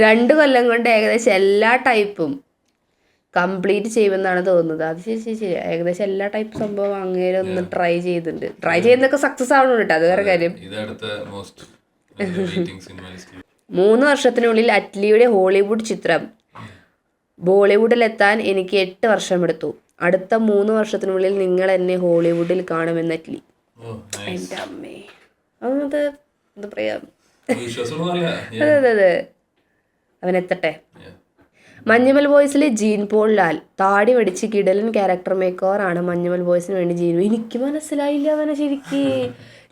2 കൊല്ലം കൊണ്ട് ഏകദേശം എല്ലാ ടൈപ്പും കംപ്ലീറ്റ് ചെയ്യുമെന്നാണ് തോന്നുന്നത്. അത് ശരി. ഏകദേശം എല്ലാ ടൈപ്പ് സംഭവം അങ്ങനെ ഒന്ന് ട്രൈ ചെയ്തിട്ടുണ്ട്. ട്രൈ ചെയ്യുന്നതൊക്കെ സക്സസ് ആവണം കേട്ടോ, അത് വേറെ കാര്യം. 3 വർഷത്തിനുള്ളിൽ അറ്റ്ലിയുടെ ഹോളിവുഡ് ചിത്രം ബോളിവുഡിലെത്താൻ എനിക്ക് 8 വർഷമെടുത്തു. അടുത്ത 3 വർഷത്തിനുള്ളിൽ നിങ്ങൾ എന്നെ ഹോളിവുഡിൽ കാണുമെന്ന് അറ്റ്ലി. എൻ്റെ അമ്മേ, അത് എന്താ പറയാ, അതെ അവനെത്തട്ടെ. മഞ്ഞുമൽ ബോയ്സിലെ ജീൻ പോൾ ലാൽ താടി വടിച്ച് കിടലൻ ക്യാരക്ടർ മേക്ക് ഓവർ ആണ് മഞ്ഞുമൽ ബോയ്സിന് വേണ്ടി ജീൻ. എനിക്ക് മനസ്സിലായില്ല അവനെ ശരിക്ക്.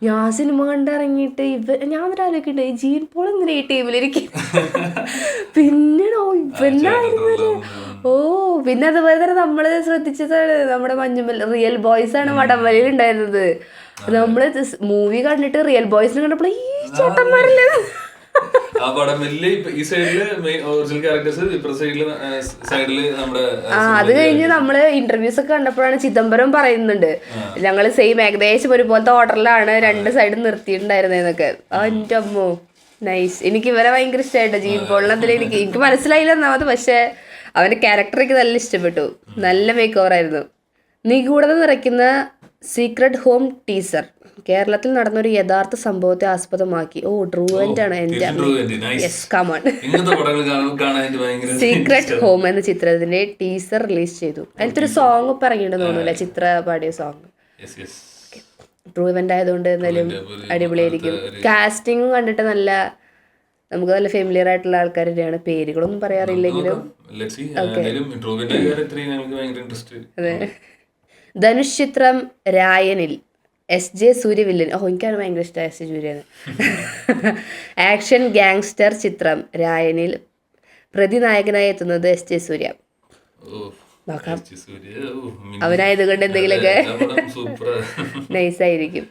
ഞാൻ സിനിമ കണ്ടിറങ്ങിയിട്ട് ഞാൻ എന്നിട്ട് ആലോചിക്കട്ടെ, ജീൻ പോൾ എന്തിനാ ഈ ടീമിലിരിക്കും. പിന്നെയാണോ ഇവനായിരുന്നല്ലേ. പിന്നെ അതുപോലെ തന്നെ നമ്മള് ശ്രദ്ധിച്ചതാണ്, നമ്മുടെ മഞ്ഞുമൽ റിയൽ ബോയ്സ് ആണ് വടംവലിയിൽ ഉണ്ടായിരുന്നത്. നമ്മള് മൂവി കണ്ടിട്ട് റിയൽ ബോയ്സിനെ കണ്ടപ്പോൾ ഈ ചേട്ടന്മാരല്ലേ. അത് കഴിഞ്ഞ് നമ്മള് ഇന്റർവ്യൂസ് ഒക്കെ കണ്ടപ്പോഴാണ് ചിദംബരം പറയുന്നുണ്ട്, ഞങ്ങള് സെയിം ഏകദേശം ഒരുപോലത്തെ ഓർഡറിലാണ് 2 സൈഡും നിർത്തിയിട്ടുണ്ടായിരുന്നേന്നൊക്കെ. എൻ്റെ അമ്മോ, നൈസ്. എനിക്ക് ഇവരെ ഭയങ്കര ഇഷ്ടമായിട്ടോ, ജീൻ പോളിനതിൽ എനിക്ക് മനസ്സിലായില്ല ഒന്നാമത്, പക്ഷെ അവന്റെ ക്യാരക്ടർ എനിക്ക് നല്ല ഇഷ്ടപ്പെട്ടു. നല്ല മേക്ക് ഓവർ ആയിരുന്നു. നിഗൂഢത നിറയ്ക്കുന്ന സീക്രട്ട് ഹോം ടീസർ കേരളത്തിൽ നടന്നൊരു യഥാർത്ഥ സംഭവത്തെ ആസ്പദമാക്കി. ട്രൂവന്റ് ആണ് എൻ്റെ. Yes, come on. സീക്രട്ട് ഹോം എന്ന ചിത്രത്തിന്റെ ടീസർ റിലീസ് ചെയ്തു. അതിലത്തെ ഒരു സോങ് ഇപ്പം ഇറങ്ങിയിട്ടുണ്ടെന്ന് തോന്നുന്നില്ല, ചിത്ര പാടിയ സോങ്. ട്രൂവന്റ് ആയതുകൊണ്ട് എന്തായാലും അടിപൊളിയായിരിക്കും. കാസ്റ്റിംഗും കണ്ടിട്ട് നമുക്ക് നല്ല ഫെമിലിയർ ആയിട്ടുള്ള ആൾക്കാർ തന്നെയാണ്. പേരുകളൊന്നും പറയാറില്ലെങ്കിലും അതെ. ധനുഷ് ചിത്രം രായനിൽ SJ സൂര്യ വില്ലൻ. എനിക്കാണ് ഭയങ്കര ഇഷ്ടം SJ സൂര്യന്. ആക്ഷൻ ഗാങ്സ്റ്റർ ചിത്രം രായനിൽ പ്രതിനായകനായി എത്തുന്നത് SJ സൂര്യ. നോക്കാം, അവനായത് കൊണ്ട് എന്തെങ്കിലുമൊക്കെ നൈസായിരിക്കും.